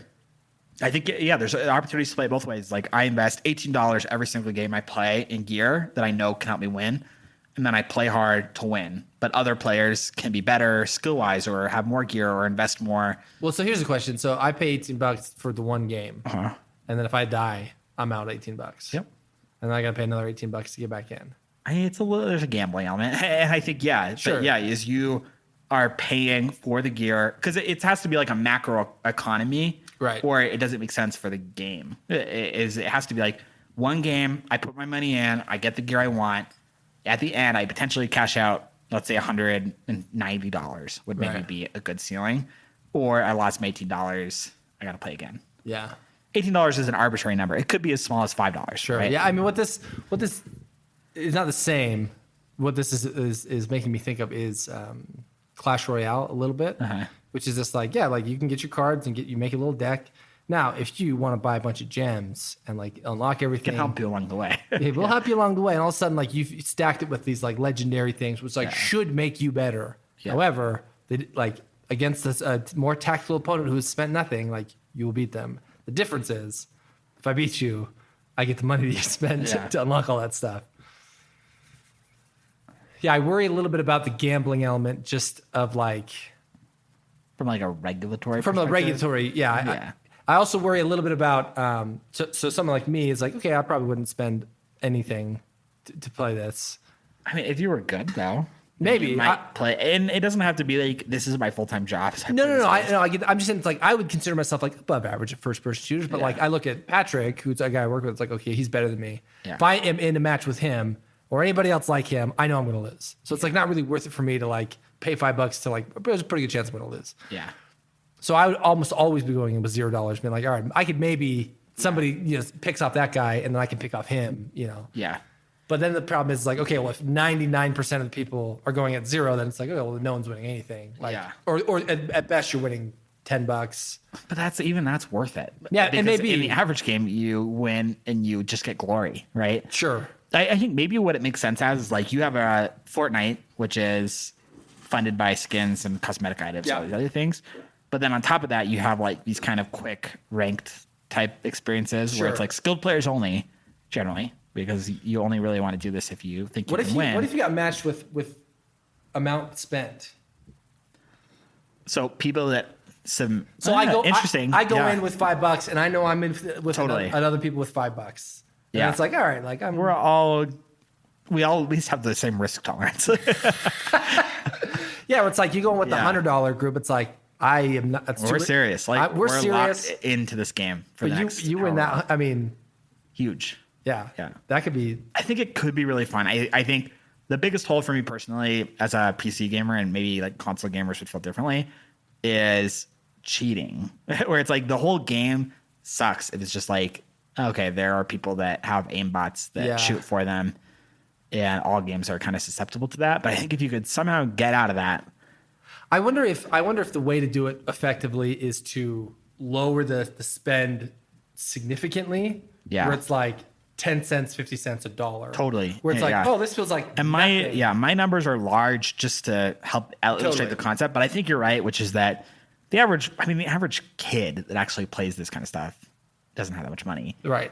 I think, there's an opportunity to play both ways. Like I invest $18 every single game I play in gear that I know can help me win. And then I play hard to win. But other players can be better skill-wise or have more gear or invest more. Well, so here's the question. So I pay $18 for the one game. And then if I die, I'm out $18. Yep. And then I got to pay another $18 to get back in. There's a gambling element. And I think, sure. Is you are paying for the gear. Because it has to be like a macro economy. Right. Or it doesn't make sense for the game. It has to be like one game, I put my money in, I get the gear I want. At the end, I potentially cash out, let's say $190 would maybe be a good ceiling. Or I lost my $18, I got to play again. Yeah. $18 is an arbitrary number. It could be as small as $5. Sure. Right? Yeah. I mean, what this is not the same. What this is making me think of is Clash Royale a little bit. Which is just like, like you can get your cards and you make a little deck. Now, if you want to buy a bunch of gems and like unlock everything, can help you along the way. We'll help you along the way. And all of a sudden, like you've stacked it with these like legendary things, which like should make you better. Yeah. However, they like against this more tactical opponent who has spent nothing, like you will beat them. The difference is, if I beat you, I get the money that you spend to unlock all that stuff. Yeah, I worry a little bit about the gambling element, just of like. From like a regulatory perspective? I also worry a little bit about so someone like me is like, okay, I probably wouldn't spend anything to play this. I mean, if you were good though, maybe you might play, and it doesn't have to be like this is my full-time job. So no. I'm just saying, it's like I would consider myself like above average at first-person shooters, but like I look at Patrick, who's a guy I work with. It's like, okay, he's better than me. Yeah. If I am in a match with him or anybody else like him, I know I'm going to lose. So it's like not really worth it for me to like pay $5 to like. There's a pretty good chance I'm going to lose. Yeah. So I would almost always be going in with $0, being like, all right, I could maybe somebody picks off that guy, and then I can pick off him. Yeah. But then the problem is like, okay, well, if 99% of the people are going at 0, then it's like, oh, well, no one's winning anything. Like, Yeah. Or at best, you're winning $10. But that's worth it. Yeah, and Because maybe in the average game, you win and you just get glory, right? Sure. I think maybe what it makes sense as is like you have a Fortnite, which is funded by skins and cosmetic items, all these other things. But then on top of that, you have like these kind of quick ranked type experiences where it's like skilled players only, generally, because you only really want to do this if you think you can win. What if you got matched with amount spent? So people that I go interesting. I go in with $5, and I know I'm in with Totally. other people with $5. And Yeah. it's like, all right, like we all at least have the same risk tolerance. yeah. It's like you go in with the $100 group. It's like I am not. It's We're serious. Like we're serious. locked Into this game for But the next. you win however that. I mean, huge. yeah, Yeah. That could be. I think it could be really fun. I think the biggest hole for me personally as a PC gamer, and maybe like console gamers would feel differently, is cheating. Where it's like the whole game sucks. It's just like, okay, there are people that have aimbots that shoot for them, and all games are kind of susceptible to that. But I think if you could somehow get out of that. I wonder if the way to do it effectively is to lower the spend significantly. Yeah. Where it's like 10 cents, 50 cents, $1. Totally. Where it's like, Yeah. oh, this feels like And nothing. my numbers are large just to help illustrate the concept. But I think you're right, which is that the average kid that actually plays this kind of stuff doesn't have that much money. Right.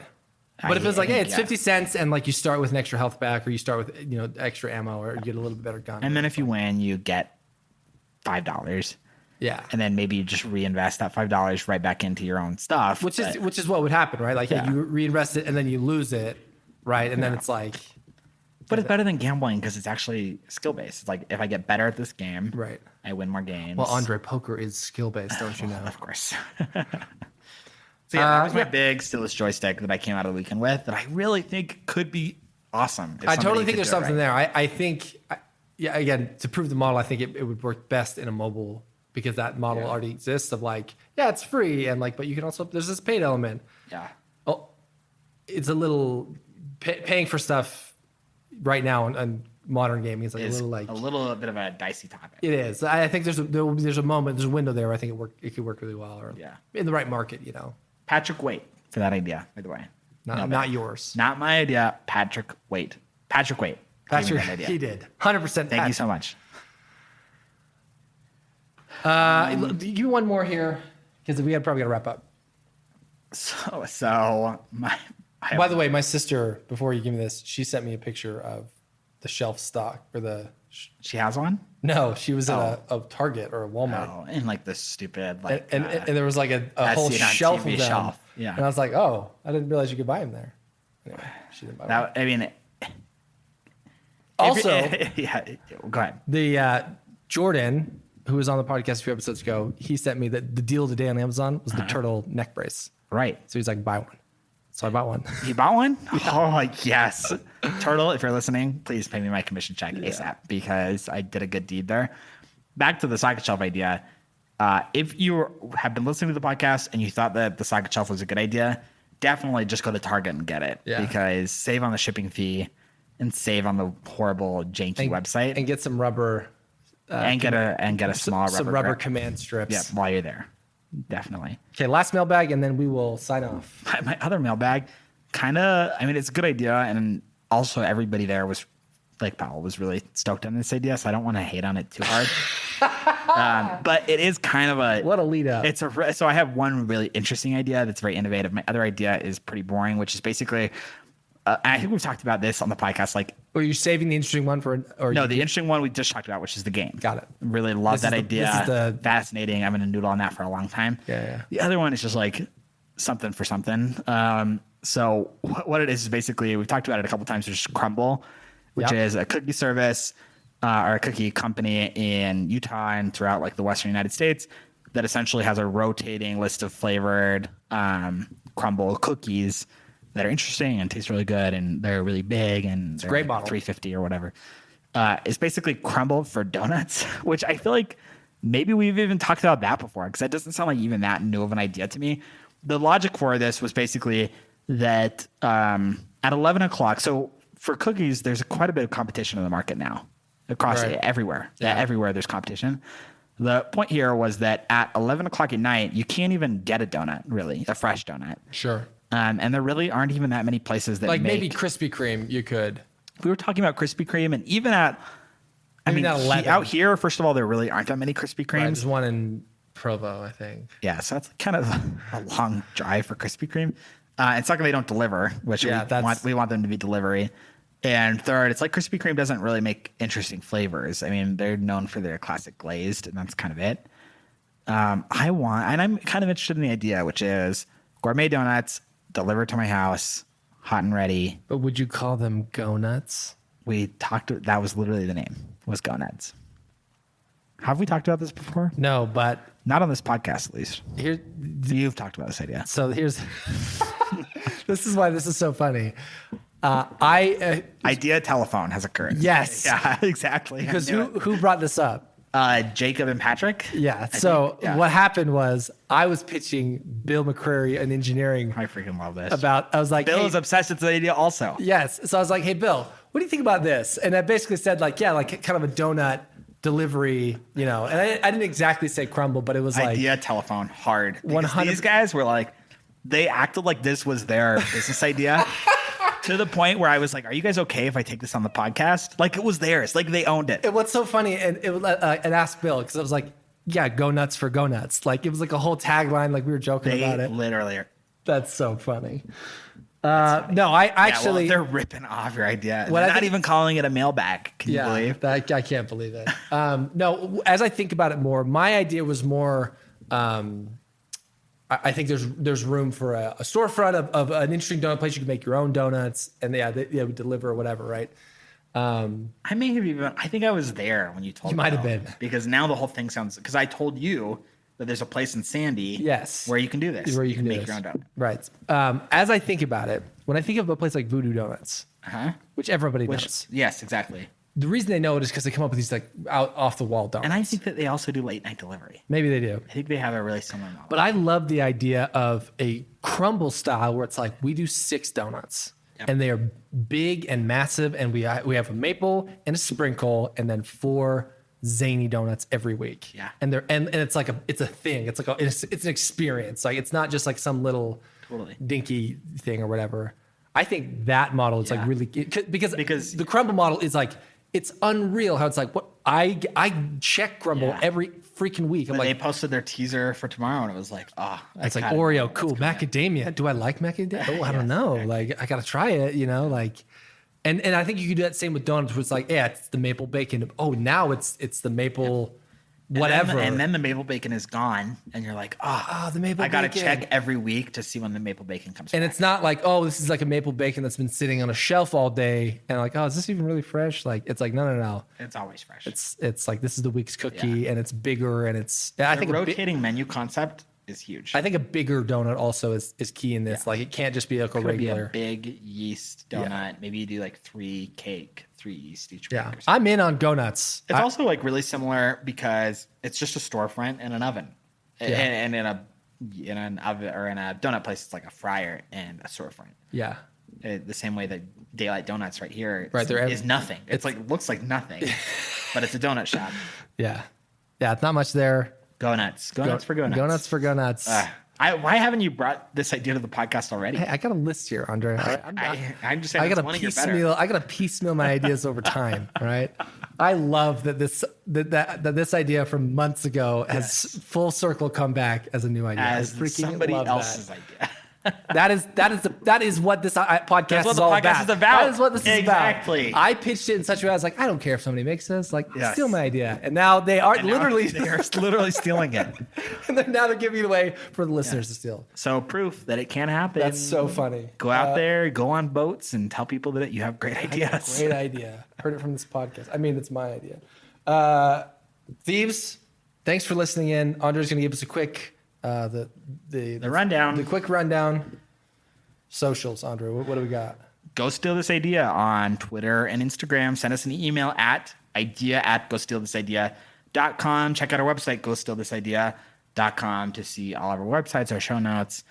But if it's like, hey, it's yeah. 50 cents, and like you start with an extra health pack, or you start with extra ammo, or you get a little bit better gun. And then if you win, you get $5. Yeah. And then maybe you just reinvest that $5 right back into your own stuff. Which is what would happen, right? Like you reinvest it and then you lose it, right? And then it's like, But it's better than gambling because it's actually skill based. It's like if I get better at this game, right, I win more games. well, Andre, poker is skill based, don't you know? Of course. So that was my big stylus joystick that I came out of the weekend with that I really think could be awesome. I totally think there's something there. I think, again, to prove the model, I think it would work best in a mobile, because that model already exists of like, it's free, and like, but you can also, there's this paid element. Yeah. Oh, it's a little paying for stuff right now on modern gaming is like It's a little bit of a dicey topic. It is. I think there's a moment, there's a window there where I think it could work really well, or in the right market, Patrick Waite for that idea, by the way. Not yours. Not my idea. Patrick Waite. Patrick Waite. Patrick, That idea. he did. 100%. Thank you so much. Give me one more here, because we probably got to wrap up. So By the way, my sister, before you give me this, she sent me a picture of the shelf stock, or she has one? No, she was at a Target or a Walmart. Oh, and like the stupid And there was like a whole seen on shelf TV of them. shelf. Yeah. And I was like, oh, I didn't realize you could buy them there. Anyway, she didn't buy them. I mean, Also, go ahead. the Jordan, who was on the podcast a few episodes ago, he sent me that the deal of the day on Amazon was the turtle neck brace. Right. So he's like, buy one. So I bought one. You bought one? Oh, yes. Turtle, if you're listening, please pay me my commission check ASAP, because I did a good deed there. Back to the socket shelf idea. If you have been listening to the podcast and you thought that the socket shelf was a good idea, definitely just go to Target and get it, because save on the shipping fee and save on the horrible janky website, And get some rubber. and get a small some rubber rubber grip. command strips. Yeah, while you're there. Definitely. Okay, last mailbag, and then we will sign off. My other mailbag, it's a good idea, and also everybody there was like, Powell was really stoked on this idea, so I don't want to hate on it too hard. But it is kind of What a lead up. So I have one really interesting idea that's very innovative. My other idea is pretty boring, which is basically, I think we've talked about this on the podcast. Like, Were you saving the interesting one for? Or no, the interesting one we just talked about, which is the game. Got it. Really love that idea. This is the fascinating. I'm going to noodle on that for a long time. Yeah. The other one is just like something for something. So what it is basically, we've talked about it a couple times. There's Crumble, which is a cookie service or a cookie company in Utah and throughout like the Western United States that essentially has a rotating list of flavored Crumble cookies that are interesting and taste really good, and they're really big, and it's a great model. $3.50 or whatever. It's basically Crumble for donuts, which I feel like maybe we've even talked about that before, because that doesn't sound like even that new of an idea to me. the logic for this was basically that at 11 o'clock. So for cookies, there's quite a bit of competition in the market now across everywhere. Everywhere there's competition. The point here was that at 11 o'clock at night, you can't even get a donut, really, a fresh donut. Sure. And there really aren't even that many places that Like make... maybe Krispy Kreme, you could. We were talking about Krispy Kreme, and even at... out here, first of all, there really aren't that many Krispy Kremes. Right, there's one in Provo, I think. Yeah, so that's kind of a long drive for Krispy Kreme. And second, they don't deliver, which we want them to be delivery. And third, it's like Krispy Kreme doesn't really make interesting flavors. I mean, they're known for their classic glazed, and that's kind of it. And I'm kind of interested in the idea, which is gourmet donuts delivered to my house, hot and ready. But would you call them Go Nuts? That was literally the name, was Go Nuts. Have we talked about this before? No, but not on this podcast, at least. You've talked about this idea. So here's, this is why this is so funny. Idea telephone has occurred. Yes. Yeah, exactly. Because who brought this up? Jacob and Patrick. Yeah. What happened was I was pitching Bill McCreary in engineering. I freaking love this. I was like, Bill is obsessed with the idea also. Yes. So I was like, hey, Bill, what do you think about this? And I basically said like kind of a donut delivery, and I didn't exactly say crumble, but it was like idea telephone hard. 100. These guys were like, they acted like this was their business idea. To the point where I was like, are you guys okay if I take this on the podcast? Like it was theirs. Like they owned it. And what's so funny, and asked Bill, because I was like, yeah, go nuts for go nuts. Like it was like a whole tagline, like we were joking about it. Literally are. That's so funny. No, I actually... they're ripping off your idea. They're not even calling it a mailbag. Can you believe? I can't believe it. No, as I think about it more, my idea was more... I think there's room for a storefront of an interesting donut place. You can make your own donuts, and they would deliver or whatever, right? I may have even. I think I was there when you told me. You might have been, because now the whole thing sounds. Because I told you that there's a place in Sandy, yes, where you can do this. Where you can make your own donut. Right. As I think about it, when I think of a place like Voodoo Donuts, which everybody knows, yes, exactly. The reason they know it is because they come up with these like off the wall donuts. And I think that they also do late night delivery. Maybe they do. I think they have a really similar model. But I love the idea of a crumble style where it's like we do 6 donuts, and they are big and massive, and we have a maple and a sprinkle, and then 4 zany donuts every week. Yeah. And it's like it's a thing. It's like it's an experience. Like it's not just like some little dinky thing or whatever. I think that model is like really because the crumble model is like. It's unreal how it's like what I check crumble every freaking week. They posted their teaser for tomorrow, and it was like, it's like Oreo, cool, macadamia. Do I like macadamia? Oh, I don't know. Like I gotta try it, like, and I think you could do that same with donuts, where it's like, it's the maple bacon. Oh, now it's the maple. Whatever. And then the maple bacon is gone, and you're like, the maple bacon. I got to check every week to see when the maple bacon comes and back. It's not like, this is like a maple bacon that's been sitting on a shelf all day. And like, is this even really fresh? Like, it's like, no. It's always fresh. It's like, this is the week's cookie, and it's bigger, and it's... I think rotating menu concept is huge. I think a bigger donut also is key in this. Like, it can't just be like a regular... Be a big yeast donut. Yeah. Maybe you do like 3 yeast each week. Yeah, I'm in on Go Nuts. It's also like really similar because it's just a storefront and an oven, and in an oven or in a donut place, it's like a fryer and a storefront. Yeah, the same way that Daylight Donuts right here is nothing. It's like looks like nothing, but it's a donut shop. Yeah, it's not much there. Go nuts for go nuts. Go nuts for go nuts. Why haven't you brought this idea to the podcast already? Hey, I got a list here, Andre. I'm just saying I got to piecemeal my ideas over time. All right. I love that this idea from months ago has full circle come back as a new idea. As somebody else's idea. That is what this podcast is all about. That is what this is about. Exactly. I pitched it in such a way I was like, I don't care if somebody makes this. Like, steal my idea. And now they are literally stealing it. And then now they're giving it away for the listeners to steal. So proof that it can happen. That's so funny. Go out there, go on boats, and tell people that you have great ideas. Great idea. Heard it from this podcast. I mean, it's my idea. Thieves, thanks for listening in. Andre's going to give us a quick. The rundown. The quick rundown. Socials, Andre. What do we got? Go steal this idea on Twitter and Instagram. Send us an email at idea@gostealthisidea.com. Check out our website, gostealthisidea.com, to see all of our websites, our show notes,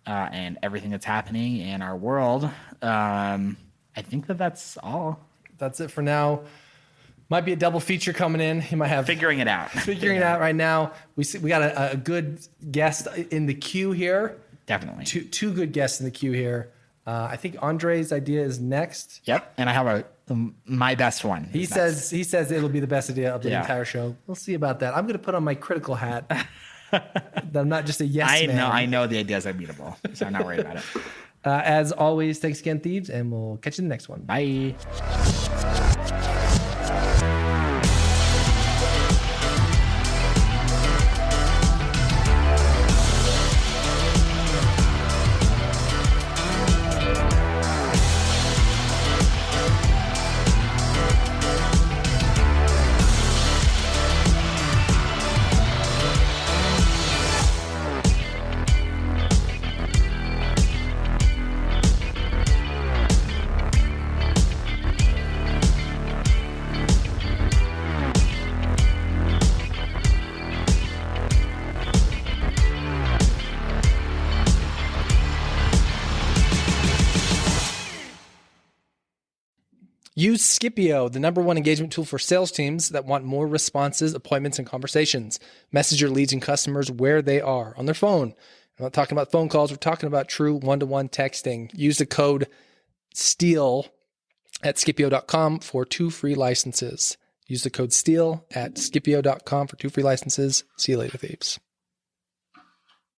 and everything that's happening in our world. I think that's all. That's it for now. Might be a double feature coming in. You might have Figuring it out. figuring it out right now. We got a good guest in the queue here. Definitely. Two good guests in the queue here. I think Andre's idea is next. Yep. And I have my best one. He says it'll be the best idea of the Yeah. entire show. We'll see about that. I'm going to put on my critical hat. That I'm not just a yes man. I know the ideas are beatable, so I'm not worried about it. As always, thanks again, Thieves, and we'll catch you in the next one. Bye. Use Scipio, the #1 engagement tool for sales teams that want more responses, appointments, and conversations. Message your leads and customers where they are on their phone. I'm not talking about phone calls. We're talking about true one-to-one texting. Use the code STEAL at Scipio.com for 2 free licenses. Use the code STEAL at Scipio.com for 2 free licenses. See you later, thieves.